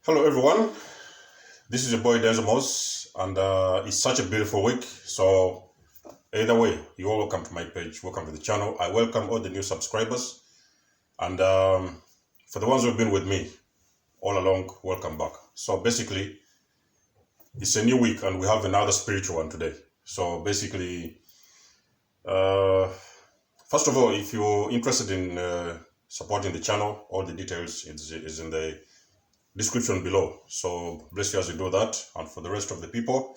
Hello everyone, this is your boy Denzamos, and it's such a beautiful week. So either way, you're welcome to my page, welcome to the channel. I welcome all the new subscribers, and for the ones who've been with me all along, welcome back. So basically, it's a new week and we have another spiritual one today. So basically, first of all, if you're interested in supporting the channel, all the details is in the description below. So bless you as you do that. And for the rest of the people,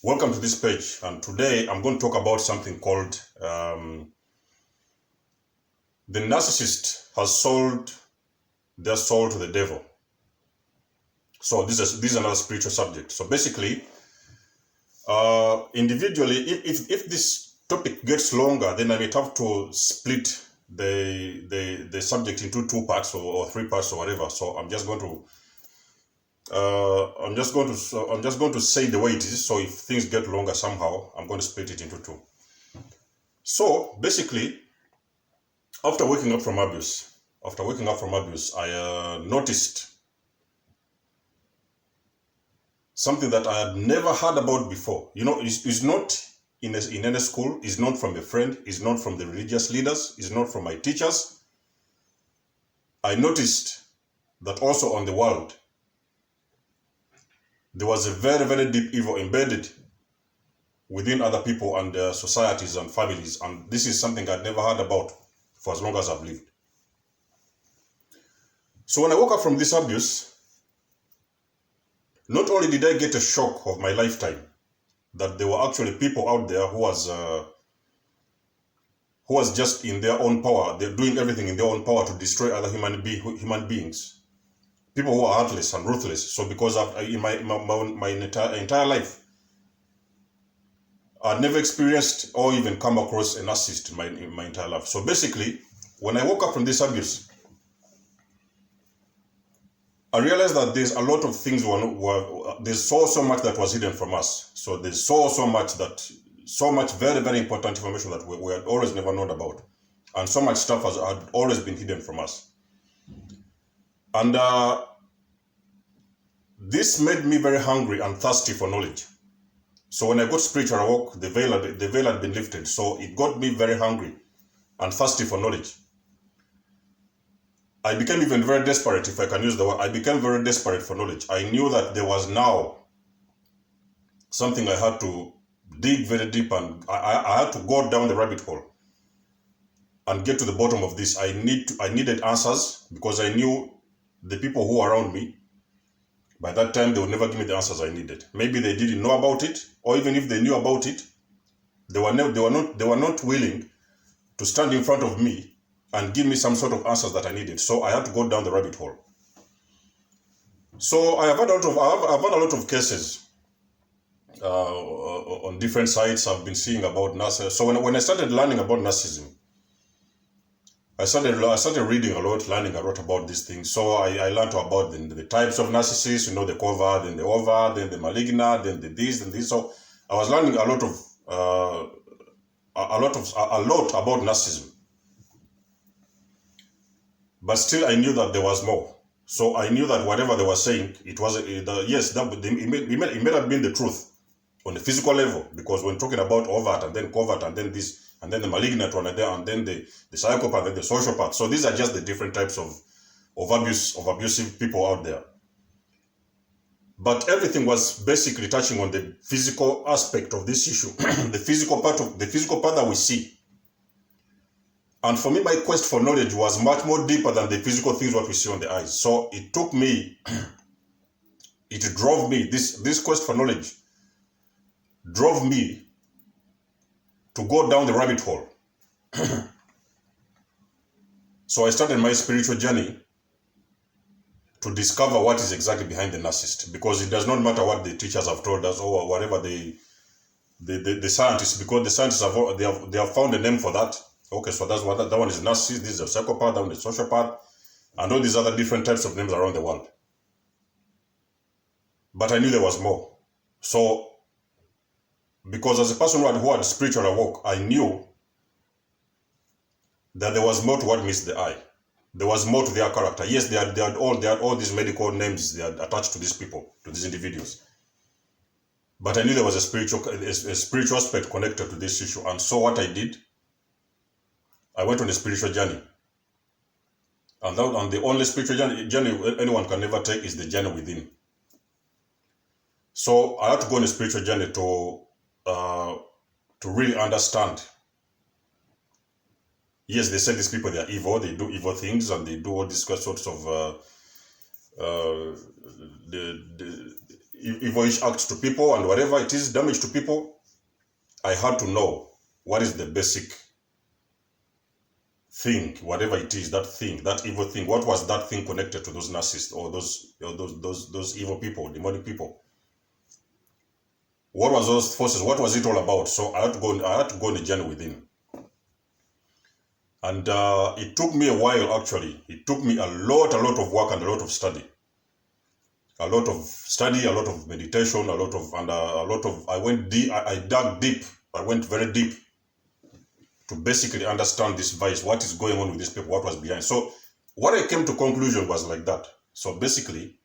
welcome to this page. And today I'm going to talk about something called the narcissist has sold their soul to the devil. So this is another spiritual subject. So basically, individually, if this topic gets longer, then I may have to split the subject into two parts or three parts or whatever. So I'm just going to say the way it is. So if things get longer somehow, I'm going to split it into two. So basically, after waking up from abuse, I noticed something that I had never heard about before. You know, it's not in any school, it's not from a friend, it's not from the religious leaders, it's not from my teachers. I noticed that also on the world, there was a very, very deep evil embedded within other people and their societies and families. And this is something I'd never heard about for as long as I've lived. So when I woke up from this abuse, not only did I get a shock of my lifetime, that there were actually people out there who was just in their own power. They're doing everything in their own power to destroy other human beings. People who are heartless and ruthless. So because in my entire life, I'd never experienced or even come across a narcissist in my entire life. So basically, when I woke up from this abuse, I realized that there's a lot of things there's so much that was hidden from us. So there's so much very, very important information that we had always never known about. And so much stuff had always been hidden from us. And this made me very hungry and thirsty for knowledge. So when I got spiritual awoke, the veil had been lifted. So it got me very hungry and thirsty for knowledge. I became even very desperate, if I can use the word. I became very desperate for knowledge. I knew that there was now something I had to dig very deep, and I had to go down the rabbit hole and get to the bottom of this. I needed answers, because I knew the people who were around me, by that time, they would never give me the answers I needed. Maybe they didn't know about it, or even if they knew about it, they were not willing to stand in front of me and give me some sort of answers that I needed. So I had to go down the rabbit hole. So I've had a lot of cases on different sites. I've been seeing about narcissism. So when I started learning about narcissism, I started reading a lot, learning a lot about these things. So I learned about the types of narcissists, you know, the covert, then the overt, then the malignant, then the this and this. So I was learning a lot about narcissism. But still, I knew that there was more. So I knew that whatever they were saying, it may have been the truth on the physical level, because when talking about overt and then covert and then this and then the malignant one and then the psychopath and the sociopath. So these are just the different types of abusive people out there. But everything was basically touching on the physical aspect of this issue, the physical part that we see. And for me, my quest for knowledge was much more deeper than the physical things what we see on the eyes. So it took me, it drove me, this quest for knowledge drove me to go down the rabbit hole. So I started my spiritual journey to discover what is exactly behind the narcissist, because it does not matter what the teachers have told us or whatever the scientists, because the scientists they have found a name for that. Okay, so that's what that one is narcissist, this is a psychopath, that one is sociopath, and all these other different types of names around the world. But I knew there was more. So, because as a person who had spiritual awoke, I knew that there was more to what meets the eye. there was more to their character. Yes, they had all these medical names they had attached to these people, to these individuals. But I knew there was a spiritual aspect connected to this issue. And so what I did, I went on a spiritual journey. And the only spiritual journey anyone can ever take is the journey within. So I had to go on a spiritual journey to really understand. Yes, they say these people, they are evil, they do evil things, and they do all these sorts of the evil-ish acts to people, and whatever it is, damage to people. I had to know what is the basic thing, whatever it is, that thing, that evil thing. What was that thing connected to those narcissists or those evil people, demonic people? What was those forces? What was it all about? So I had to go on a journey within. And it took me a while, actually. It took me a lot of work and a lot of study. A lot of meditation, I went deep, I dug deep. I went very deep to basically understand this vice, what is going on with these people, what was behind. So what I came to conclusion was like that. So basically,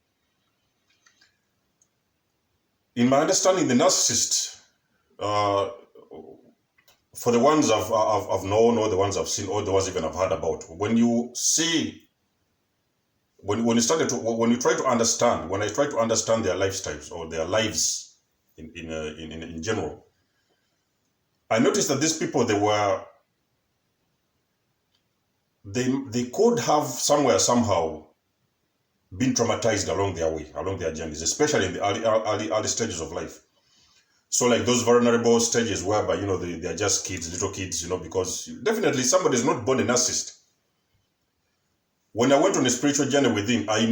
in my understanding, the narcissist, for the ones I've known, or the ones I've seen, or the ones even I've heard about, when you see, when you try to understand, when I try to understand their lifestyles or their lives in general, I noticed that these people, they could have somehow been traumatized along their way, along their journeys, especially in the early stages of life. So like those vulnerable stages whereby, they are just kids, little kids, because definitely somebody is not born a narcissist. When I went on a spiritual journey within, I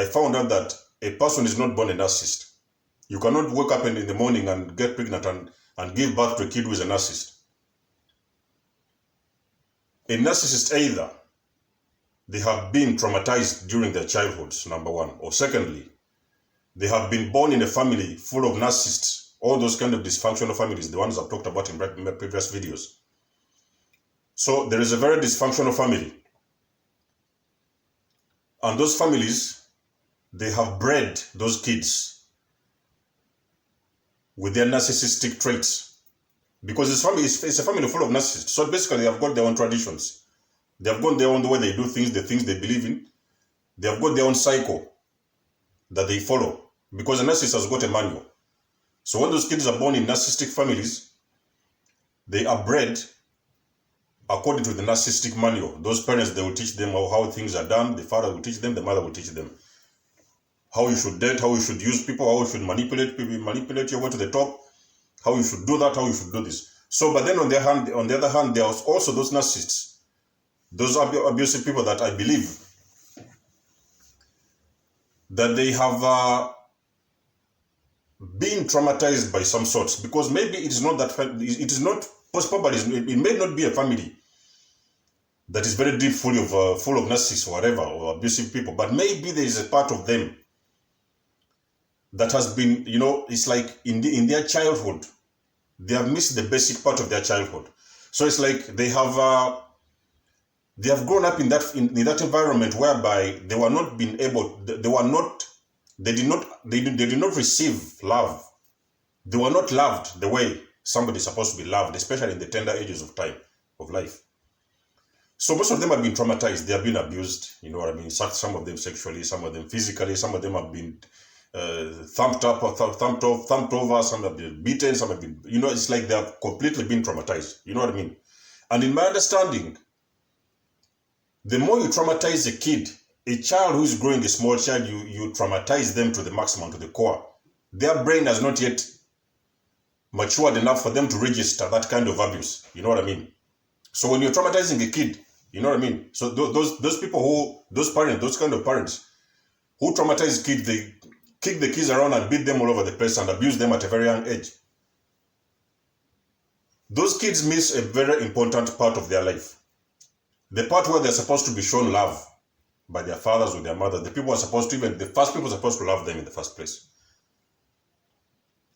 found out that a person is not born a narcissist. You cannot wake up in the morning and get pregnant and give birth to a kid who is a narcissist. A narcissist, either they have been traumatized during their childhoods, number one, or secondly, they have been born in a family full of narcissists. All those kind of dysfunctional families, the ones I've talked about in my previous videos. So there is a very dysfunctional family. And those families, they have bred those kids with their narcissistic traits. Because it's a family full of narcissists. So basically they have got their own traditions. They have got their own way they do things, the things they believe in. They have got their own cycle that they follow. Because a narcissist has got a manual. So when those kids are born in narcissistic families, they are bred according to the narcissistic manual. Those parents, they will teach them how things are done. The father will teach them, the mother will teach them how you should date, how you should use people, how you should manipulate people, manipulate your way to the top, how you should do that, how you should do this. So, but then on the other hand, there are also those narcissists, those abusive people that I believe that they have being traumatized by some sorts, because maybe it is not that it is not possible. It may not be a family that is very deep, full of narcissists or whatever, or abusive people, but maybe there is a part of them that has been, it's like in their childhood, they have missed the basic part of their childhood. So it's like they have grown up in that environment whereby they were not being able, they did not receive love. They were not loved the way somebody is supposed to be loved, especially in the tender ages of time of life. So most of them have been traumatized. They have been abused. You know what I mean? Some of them sexually, some of them physically. Some of them have been thumped over. Some have been beaten. Some have been, it's like they have completely been traumatized. You know what I mean? And in my understanding, the more you traumatize a kid, a child who is growing, a small child, you traumatize them to the maximum, to the core. Their brain has not yet matured enough for them to register that kind of abuse. You know what I mean? So when you're traumatizing a kid, you know what I mean? So those people those kind of parents who traumatize kids, they kick the kids around and beat them all over the place and abuse them at a very young age. Those kids miss a very important part of their life. The part where they're supposed to be shown love by their fathers or their mothers. The first people are supposed to love them in the first place.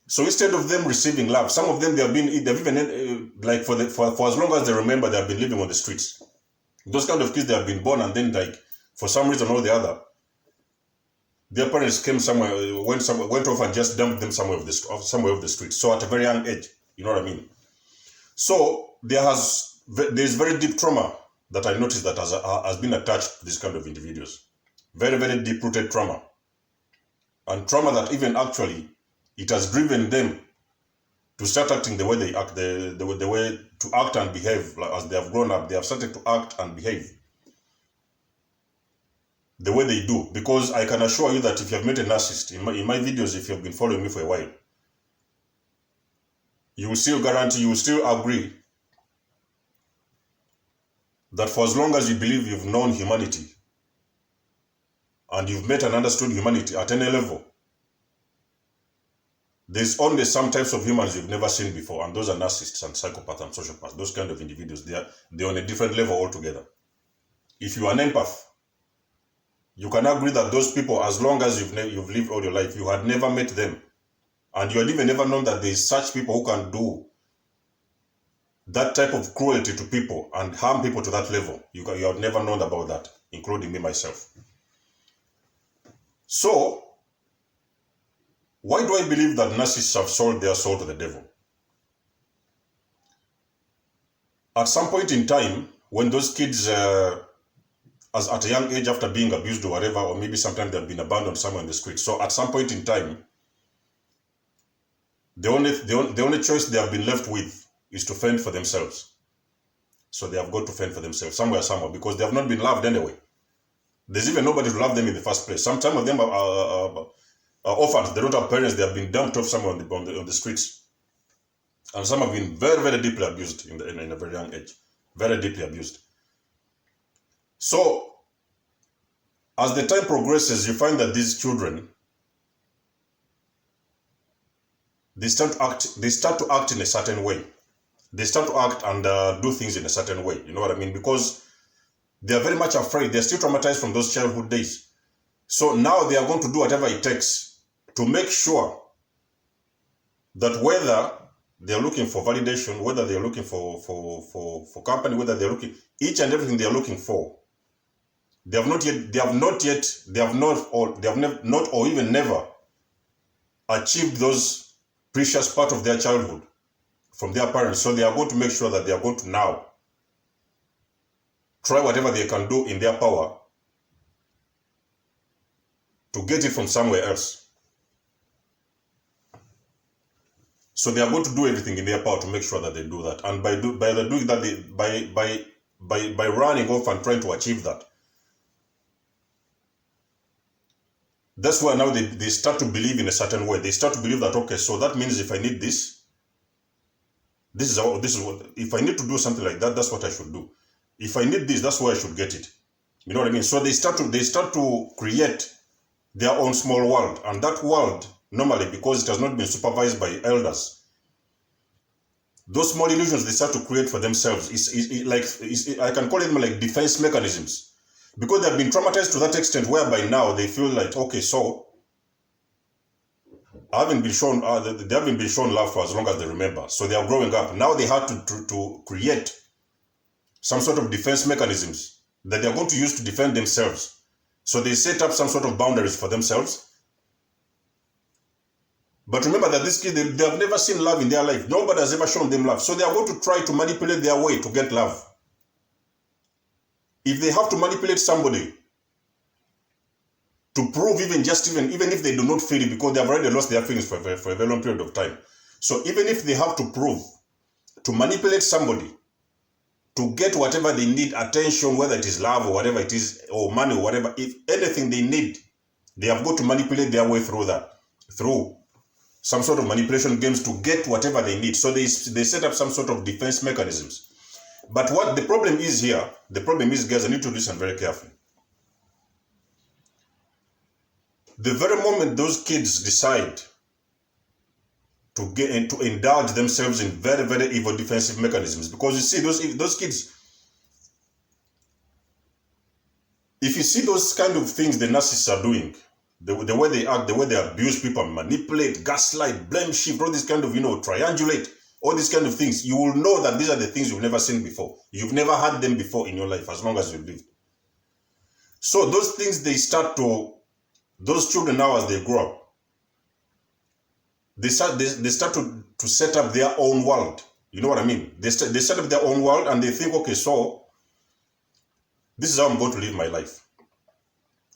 So instead of them receiving love, some of them they've even like for as long as they remember, they have been living on the streets. Those kind of kids, they have been born and then, like, for some reason or the other, their parents came somewhere, went off and just dumped them somewhere off the street. So at a very young age, you know what I mean? So there's very deep trauma that I noticed that has been attached to these kind of individuals. Very, very deep-rooted trauma. And trauma that even actually, it has driven them to start acting the way they act, the way to act and behave. Like, as they have grown up, they have started to act and behave the way they do. Because I can assure you that if you have met a narcissist, in my videos, if you have been following me for a while, you will still agree that for as long as you believe you've known humanity and you've met and understood humanity at any level, there's only some types of humans you've never seen before, and those are narcissists and psychopaths and sociopaths. Those kind of individuals, they're on a different level altogether. If you are an empath, you can agree that those people, as long as you've lived all your life, you had never met them, and you had even never known that there's such people who can do that type of cruelty to people and harm people to that level. You have never known about that, including me myself. So, why do I believe that narcissists have sold their soul to the devil? At some point in time, when those kids, as at a young age after being abused or whatever, or maybe sometimes they've been abandoned somewhere in the street. So at some point in time, the only choice they have been left with is to fend for themselves. So they have got to fend for themselves somewhere, because they have not been loved anyway. There's even nobody to love them in the first place. Some of them are orphans. They don't have parents. They have been dumped off somewhere on the streets. And some have been very, very deeply abused in a very young age. Very deeply abused. So, as the time progresses, you find that these children, they start to act in a certain way. They start to act and do things in a certain way. You know what I mean? Because they are very much afraid. They're still traumatized from those childhood days. So now they are going to do whatever it takes to make sure that whether they're looking for validation, whether they're looking for company, whether they're looking, each and everything they are looking for, they have not or even never achieved those precious part of their childhood from their parents. So they are going to make sure that they are going to now try whatever they can do in their power to get it from somewhere else. So they are going to do everything in their power to make sure that they do that. And by doing that, by running off and trying to achieve that, that's why now they start to believe in a certain way. They start to believe that, okay, so that means if I need this is what, if I need to do something like that, that's what I should do. If I need this, that's where I should get it. You know what I mean? So they start to create their own small world. And that world, normally, because it has not been supervised by elders, those small illusions they start to create for themselves, I can call them like defense mechanisms. Because they've been traumatized to that extent whereby now they feel like, okay, so they haven't been shown love for as long as they remember. So they are growing up. Now they have to create some sort of defense mechanisms that they are going to use to defend themselves. So they set up some sort of boundaries for themselves. But remember that these kids, they have never seen love in their life. Nobody has ever shown them love. So they are going to try to manipulate their way to get love. If they have to manipulate somebody to prove even if they do not feel it, because they have already lost their feelings for a very long period of time. So even if they have to prove, to manipulate somebody to get whatever they need, attention, whether it is love or whatever it is, or money or whatever, if anything they need, they have got to manipulate their way through that, through some sort of manipulation games to get whatever they need. So they set up some sort of defense mechanisms. But what the problem is here, guys, I need to listen very carefully. The very moment those kids decide to indulge themselves in very, very evil defensive mechanisms, because you see those kids, if you see those kind of things the narcissists are doing, the way they act, the way they abuse people, manipulate, gaslight, blame shift, all this kind of, triangulate, all these kind of things, you will know that these are the things you've never seen before. You've never had them before in your life, as long as you've lived. So those things, those children now as they grow up, they start to set up their own world. You know what I mean? They set up their own world and they think, okay, so this is how I'm going to live my life.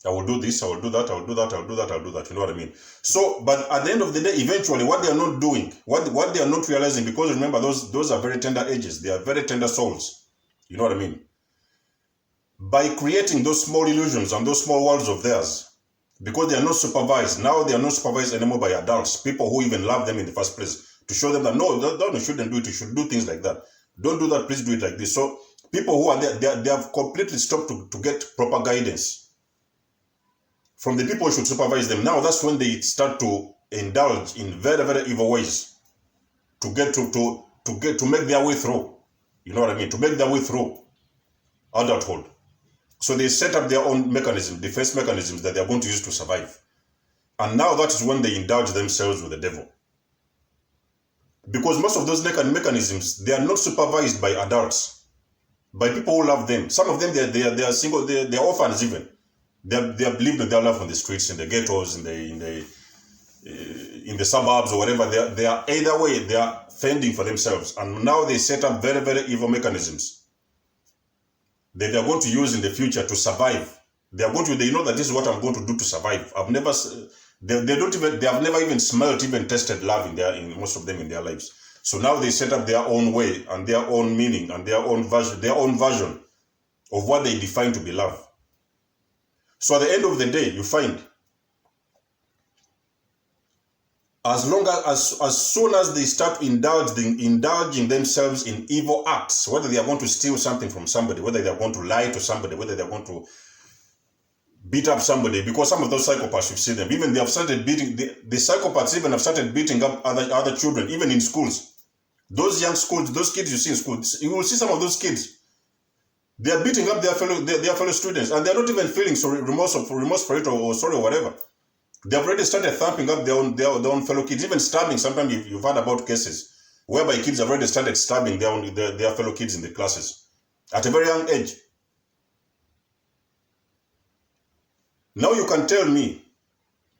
I will do this, I will do that, I will do that, I will do that, I will do that. You know what I mean? So, but at the end of the day, eventually, what they are not doing, what they are not realizing, because remember, those are very tender ages. They are very tender souls. You know what I mean? By creating those small illusions and those small worlds of theirs, because they are not supervised, now they are not supervised anymore by adults, people who even love them in the first place, to show them that, no, you shouldn't do it, you should do things like that. Don't do that, please do it like this. So, people who are there, they have completely stopped to get proper guidance from the people who should supervise them. Now that's when they start to indulge in very, very evil ways to get to make their way through. You know what I mean? To make their way through adulthood. So they set up their own mechanism, defense mechanisms that they are going to use to survive. And now that is when they indulge themselves with the devil. Because most of those mechanisms, they are not supervised by adults, by people who love them. Some of them, they are single, they are orphans even. They have lived their life on the streets, in the ghettos, in the suburbs or whatever. They are either way, they are fending for themselves. And now they set up very, very evil mechanisms that they are going to use in the future to survive. They know that this is what I'm going to do to survive. They have never even smelled, even tested love in most of them in their lives. So now they set up their own way and their own meaning and their own version of what they define to be love. So at the end of the day, you find as soon as they start indulging themselves in evil acts, whether they are going to steal something from somebody, whether they are going to lie to somebody, whether they are going to beat up somebody, because some of those psychopaths, you've seen them, even they have started beating, the psychopaths even have started beating up other children, even in schools. Those young schools, those kids you see in school, you will see some of those kids, they are beating up their fellow students, and they are not even feeling remorse for it or sorry or whatever. They have already started thumping up their own fellow kids, even stabbing. Sometimes you've heard about cases whereby kids have already started stabbing their fellow kids in the classes at a very young age. Now you can tell me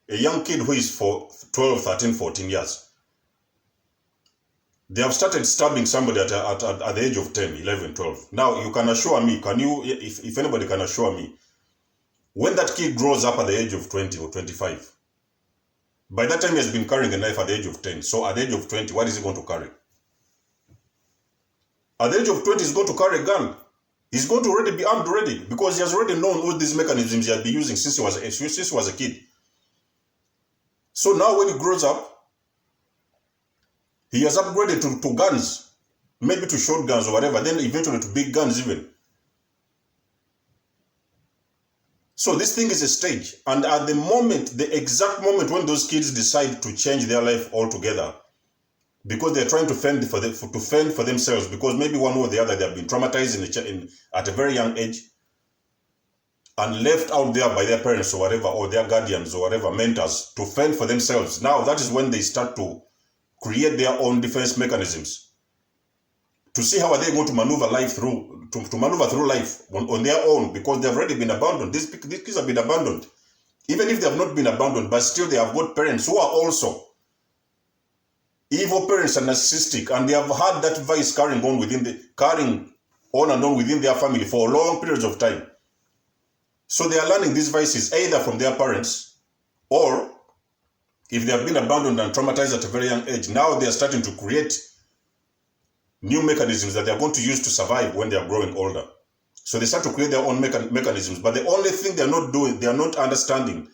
a young kid who is for 12, 13, 14 years, they have started stabbing somebody at the age of 10, 11, 12. Now, you can assure me, if anybody can assure me, when that kid grows up at the age of 20 or 25, by that time he has been carrying a knife at the age of 10. So at the age of 20, what is he going to carry? At the age of 20, he's going to carry a gun. He's going to already be armed already, because he has already known all these mechanisms he has been using since he was a kid. So now when he grows up, he has upgraded to guns, maybe to shotguns or whatever, then eventually to big guns even. So this thing is a stage. And at the exact moment when those kids decide to change their life altogether, because they're trying to fend for themselves, because maybe one way or the other they have been traumatized at a very young age and left out there by their parents or whatever, or their guardians or whatever, mentors, to fend for themselves. Now that is when they start to create their own defense mechanisms to see how are they going to maneuver life through, to maneuver through life on their own, because they've already been abandoned. These kids have been abandoned. Even if they have not been abandoned, but still they have got parents who are also evil parents and narcissistic, and they have had that vice carrying on and on within their family for long periods of time. So they are learning these vices either from their parents, or if they have been abandoned and traumatized at a very young age, now they are starting to create new mechanisms that they are going to use to survive when they are growing older. So they start to create their own mechanisms. But the only thing they are not doing, they are not understanding.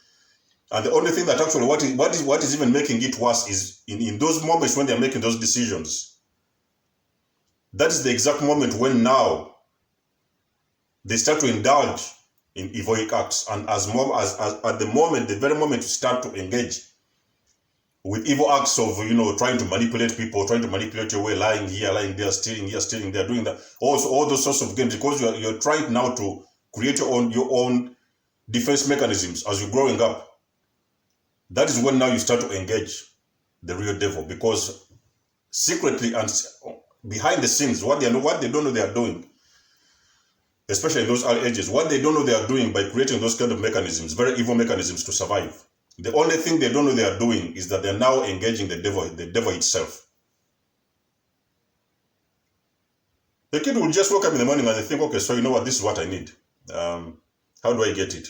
And the only thing that actually, what is even making it worse is in those moments when they are making those decisions. That is the exact moment when now they start to indulge in evoic acts. And as at the very moment you start to engage with evil acts of, trying to manipulate people, trying to manipulate your way, lying here, lying there, stealing here, stealing there, doing that. Also, all those sorts of games, because you're trying now to create your own defense mechanisms as you're growing up. That is when now you start to engage the real devil, because secretly and behind the scenes, what they don't know they are doing, especially in those early ages, what they don't know they are doing by creating those kind of mechanisms, very evil mechanisms to survive. The only thing they don't know they are doing is that they're now engaging the devil itself. The kid will just wake up in the morning and they think, okay, so you know what, this is what I need. How do I get it?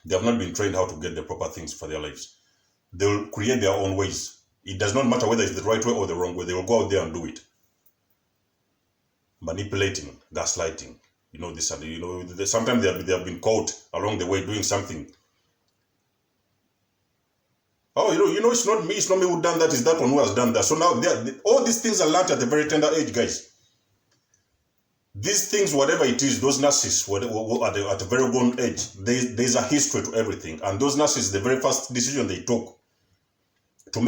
They have not been trained how to get the proper things for their lives. They will create their own ways. It does not matter whether it's the right way or the wrong way. They will go out there and do it. Manipulating, gaslighting, this and sometimes they have been caught along the way doing something. Oh, it's not me who done that. It's that one who has done that. So now all these things are learned at a very tender age, guys. These things, whatever it is, those narcissists at a very young age, there's a history to everything. And those narcissists, the very first decision they took to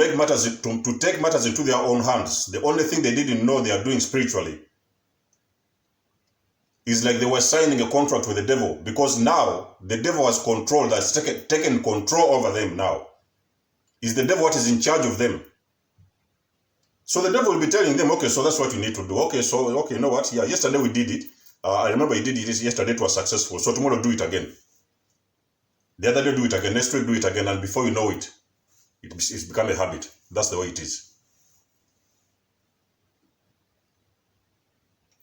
take matters into their own hands, the only thing they didn't know they are doing spiritually is like they were signing a contract with the devil, because now the devil has taken control over them now. Is the devil what is in charge of them? So the devil will be telling them, okay, so that's what you need to do. Okay, you know what? Yeah, yesterday we did it. I remember you did it yesterday, it was successful. So tomorrow do it again. The other day do it again. Next week do it again. And before you know it, it's become a habit. That's the way it is.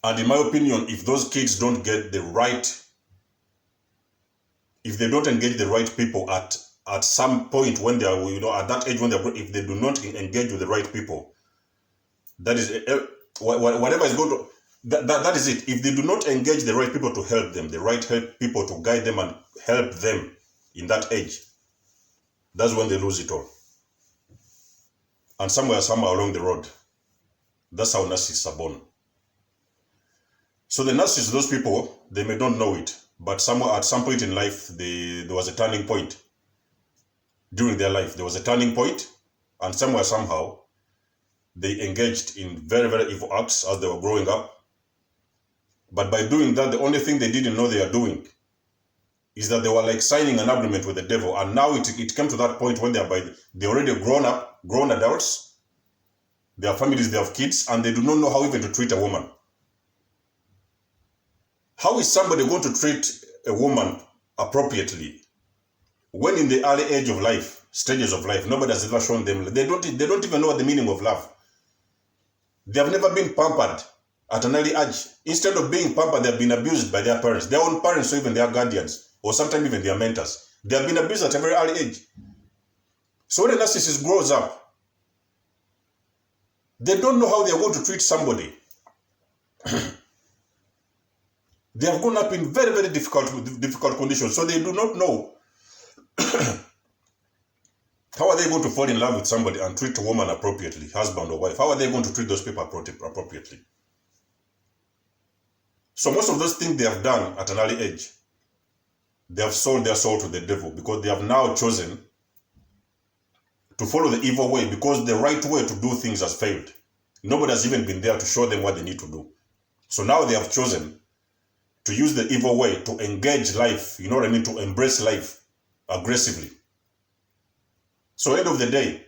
And in my opinion, if those kids don't get if they don't engage the right people at some point when they are, at that age when if they do not engage with the right people, that is, whatever is going to, that is it. If they do not engage the right people to help them, the right people to guide them and help them in that age, that's when they lose it all. And somewhere along the road, that's how narcissists are born. So the narcissists, those people, they may not know it, but at some point in life, there was a turning point. During their life, there was a turning point, and somehow, they engaged in very, very evil acts as they were growing up. But by doing that, the only thing they didn't know they are doing is that they were like signing an agreement with the devil. And now it came to that point when they're already grown adults, they have families, they have kids, and they do not know how even to treat a woman. How is somebody going to treat a woman appropriately when in the early stages of life, nobody has ever shown them? They don't even know what the meaning of love. They have never been pampered at an early age. Instead of being pampered, they have been abused by their parents, their own parents, or even their guardians, or sometimes even their mentors. They have been abused at a very early age. So when a narcissist grows up, they don't know how they are going to treat somebody. They have grown up in very, very difficult conditions, so they do not know how are they going to fall in love with somebody and treat a woman appropriately, husband or wife. How are they going to treat those people appropriately? So most of those things they have done at an early age, they have sold their soul to the devil, because they have now chosen to follow the evil way, because the right way to do things has failed. Nobody has even been there to show them what they need to do. So now they have chosen to use the evil way to engage life, to embrace life aggressively. So end of the day,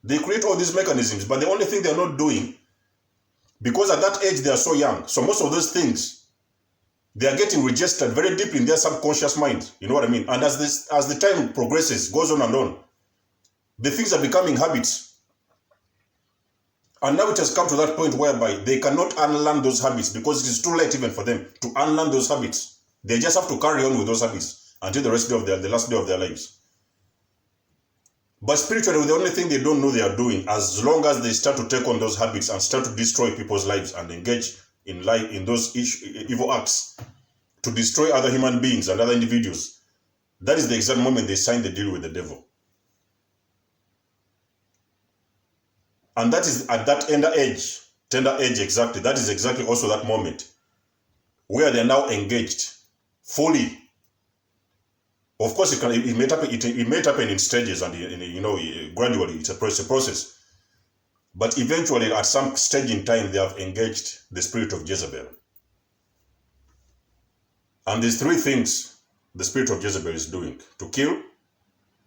they create all these mechanisms, but the only thing they're not doing, because at that age they are so young, so most of those things, they are getting registered very deep in their subconscious mind. You know what I mean? And as the time progresses, goes on and on, the things are becoming habits. And now it has come to that point whereby they cannot unlearn those habits, because it is too late even for them to unlearn those habits. They just have to carry on with those habits until the last day of their lives. But spiritually, the only thing they don't know they are doing, as long as they start to take on those habits and start to destroy people's lives and engage in those evil acts to destroy other human beings and other individuals, that is the exact moment they sign the deal with the devil. And that is at that tender age exactly. That is exactly also that moment where they are now engaged fully. Of course, it may happen in stages and gradually. It's a process. But eventually, at some stage in time, they have engaged the spirit of Jezebel. And these three things the spirit of Jezebel is doing: to kill,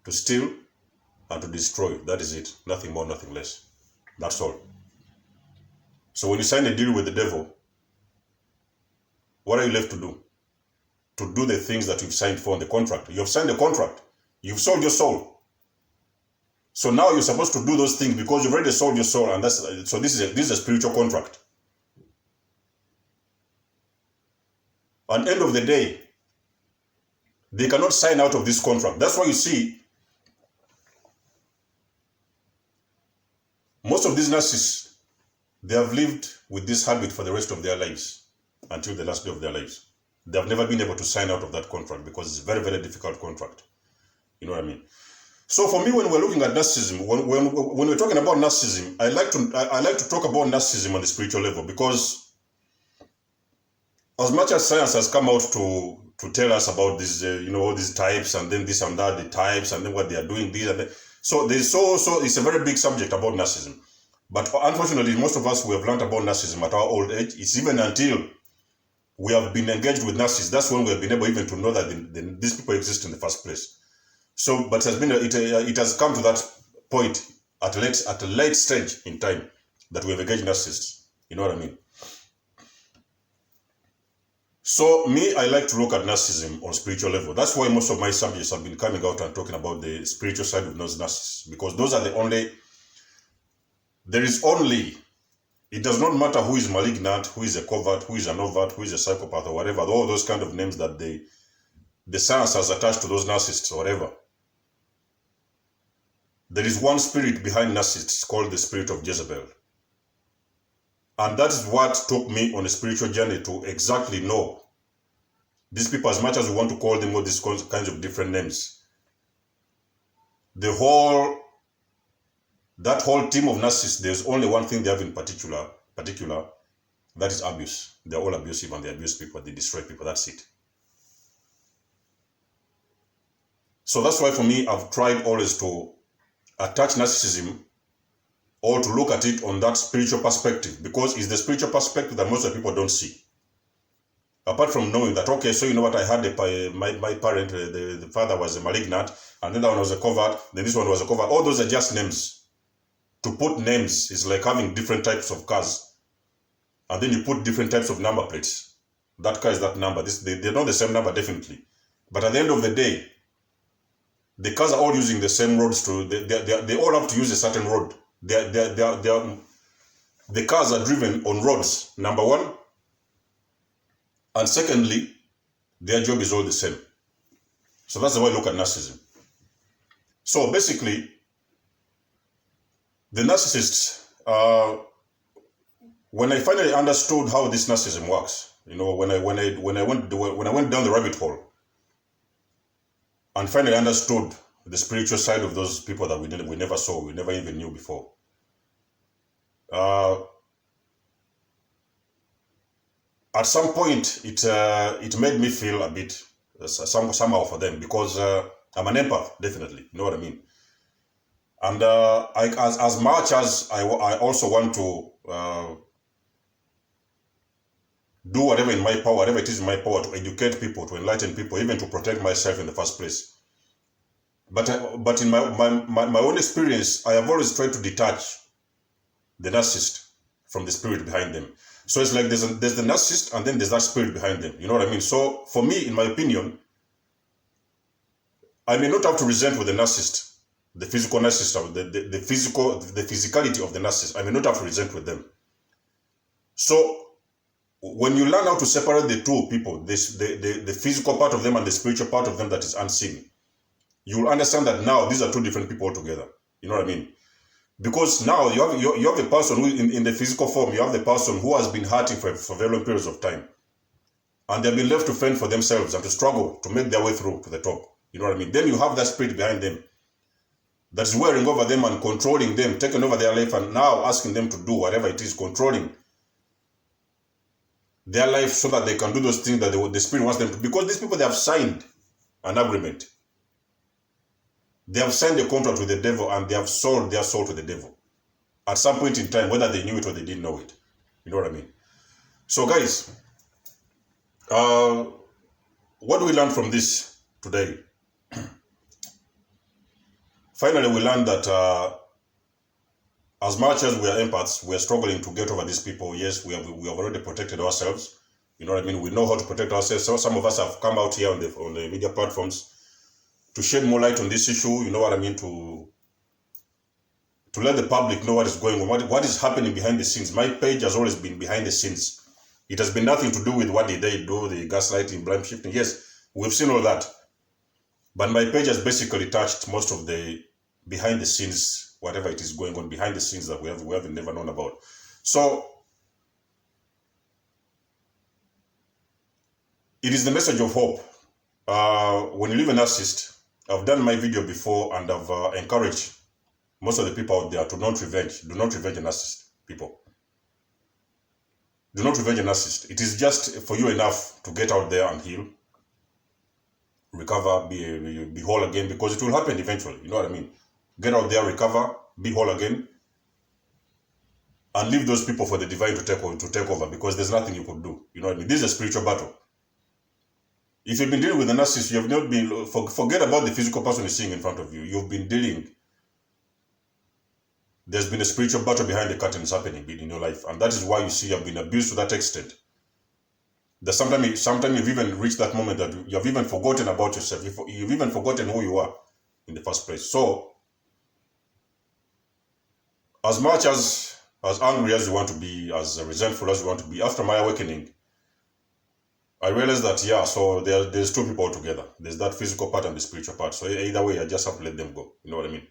to steal, and to destroy. That is it. Nothing more, nothing less. That's all. So when you sign a deal with the devil, what are you left to do? To do the things that you've signed for in the contract. You've signed a contract. You've sold your soul. So now you're supposed to do those things because you've already sold your soul, and this is a spiritual contract. At the end of the day, they cannot sign out of this contract. That's why you see most of these narcissists, they have lived with this habit for the rest of their lives until the last day of their lives. They have never been able to sign out of that contract because it's a very, very difficult contract. You know what I mean? So for me, when we're looking at narcissism, when we're talking about narcissism, I like to talk about narcissism on the spiritual level, because as much as science has come out to tell us about these, all these types, and then this and that, the types, and then what they are doing, these and that. So it's a very big subject about narcissism. But unfortunately, most of us, we have learned about narcissism at our old age. It's even until we have been engaged with narcissists, that's when we have been able even to know that these people exist in the first place. So, but it has come to that point at a late stage in time that we have engaged narcissists. You know what I mean? So me, I like to look at narcissism on spiritual level. That's why most of my subjects have been coming out and talking about the spiritual side of those narcissists, because those are the only. It does not matter who is malignant, who is a covert, who is an overt, who is a psychopath or whatever, all those kind of names that the science has attached to those narcissists or whatever. There is one spirit behind narcissists called the spirit of Jezebel. And that is what took me on a spiritual journey to exactly know these people, as much as we want to call them all these kinds of different names. That whole team of narcissists, there's only one thing they have in particular, that is abuse. They're all abusive and they abuse people, they destroy people, that's it. So that's why for me, I've tried always to attach narcissism or to look at it on that spiritual perspective, because it's the spiritual perspective that most of the people don't see. Apart from knowing that, okay, so you know what, I had my parent, the father was a malignant, and then that one was a covert, then this one was a covert. All those are just names. To put names is like having different types of cars, and then you put different types of number plates. That car is that number. They're not the same number, definitely. But at the end of the day, the cars are all using the same roads. They all have to use a certain road. The cars are driven on roads, number one. And secondly, their job is all the same. So that's the way I look at narcissism. So basically, the narcissists, when I finally understood how this narcissism works, when I went down the rabbit hole and finally understood the spiritual side of those people that we never saw, we never even knew before. At some point, it made me feel a bit somehow for them, because I'm an empath, definitely. You know what I mean? And as much as I also want to do whatever in my power, whatever it is in my power, to educate people, to enlighten people, even to protect myself in the first place. But in my own experience, I have always tried to detach the narcissist from the spirit behind them. So it's like there's the narcissist, and then there's that spirit behind them. You know what I mean? So for me, in my opinion, I may not have to resent with the narcissist, the physical narcissist, or the physicality of the narcissist. I may not have to resent with them. So when you learn how to separate the two people, the physical part of them and the spiritual part of them that is unseen, you will understand that now these are two different people altogether. You know what I mean? Because now you have a person who, in the physical form, you have the person who has been hurting for very long periods of time, and they've been left to fend for themselves and to struggle to make their way through to the top. You know what I mean? Then you have that spirit behind them that is wearing over them and controlling them, taking over their life, and now asking them to do whatever it is, controlling their life so that they can do those things that the spirit wants them to. Because these people, they have signed an agreement. They have signed a contract with the devil, and they have sold their soul to the devil at some point in time, whether they knew it or they didn't know it. You know what I mean? So guys, what do we learn from this today? Finally, we learned that as much as we are empaths, we are struggling to get over these people. Yes, we have already protected ourselves. You know what I mean? We know how to protect ourselves. So some of us have come out here on the media platforms to shed more light on this issue. You know what I mean? To let the public know what is going on, what is happening behind the scenes. My page has always been behind the scenes. It has been nothing to do with what did they do, the gaslighting, blame shifting. Yes, we've seen all that. But my page has basically touched most of the behind the scenes, whatever it is going on behind the scenes that we have never known about. So it is the message of hope. When you live a narcissist, I've done my video before and I've encouraged most of the people out there to not revenge. Do not revenge a narcissist, people. Do not revenge a narcissist. It is just for you enough to get out there and heal, recover, be whole again, because it will happen eventually. You know what I mean? Get out there, recover, be whole again, and leave those people for the divine to take over, because there's nothing you could do. You know what I mean? This is a spiritual battle. If you've been dealing with a narcissist, you have not been, forget about the physical person you're seeing in front of you. You've been dealing, there's been a spiritual battle behind the curtains happening in your life. And that is why you see you've been abused to that extent. That sometimes you've even reached that moment that you have even forgotten about yourself. You've even forgotten who you are in the first place. So, as much as angry as you want to be, as resentful as you want to be, after my awakening, I realized that, yeah, so there's two people altogether. There's that physical part and the spiritual part. So either way, I just have to let them go. You know what I mean?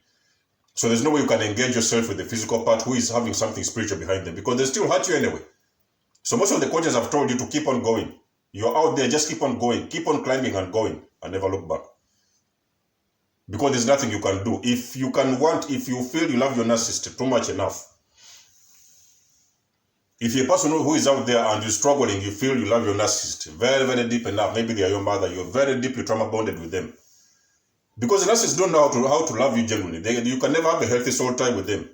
So there's no way you can engage yourself with the physical part who is having something spiritual behind them, because they still hurt you anyway. So most of the coaches have told you to keep on going. You're out there, just keep on going. Keep on climbing and going and never look back. Because there's nothing you can do. If you feel you love your narcissist too much enough, if you're a person who is out there and you're struggling, you feel you love your narcissist very, very deep enough, maybe they are your mother, you're very deeply trauma bonded with them. Because the narcissists don't know how to love you genuinely. You can never have a healthy soul tie with them.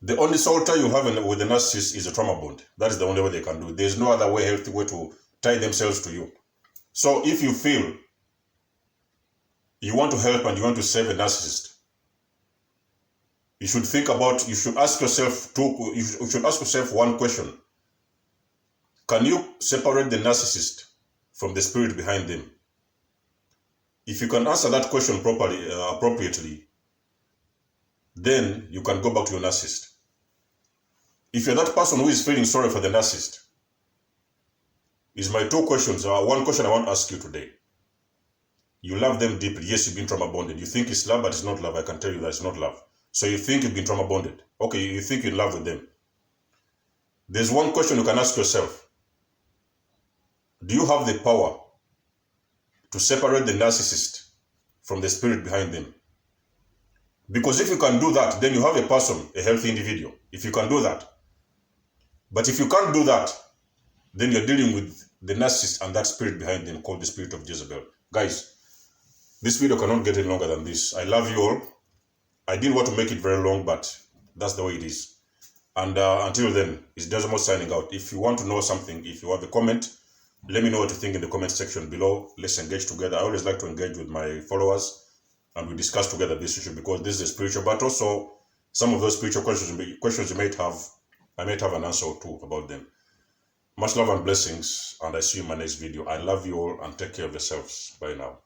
The only soul tie you have with the narcissist is a trauma bond. That is the only way they can do it. There's no other healthy way to tie themselves to you. So if you feel you want to help and you want to save a narcissist, you should ask yourself one question. Can you separate the narcissist from the spirit behind them? If you can answer that question appropriately, then you can go back to your narcissist. If you're that person who is feeling sorry for the narcissist, is my two questions. One question I want to ask you today. You love them deeply. Yes, you've been trauma bonded. You think it's love, but it's not love. I can tell you that it's not love. So you think you've been trauma bonded. Okay, you think you're in love with them. There's one question you can ask yourself. Do you have the power to separate the narcissist from the spirit behind them? Because if you can do that, then you have a person, a healthy individual. If you can do that. But if you can't do that, then you're dealing with the narcissist and that spirit behind them called the spirit of Jezebel. Guys, this video cannot get any longer than this. I love you all. I didn't want to make it very long, but that's the way it is. And until then, it's Desmond signing out. If you want to know something, if you have a comment, let me know what you think in the comment section below. Let's engage together. I always like to engage with my followers and we discuss together this issue, because this is a spiritual battle. So some of those spiritual questions you might have, I might have an answer or two about them. Much love and blessings, and I see you in my next video. I love you all and take care of yourselves. Bye now.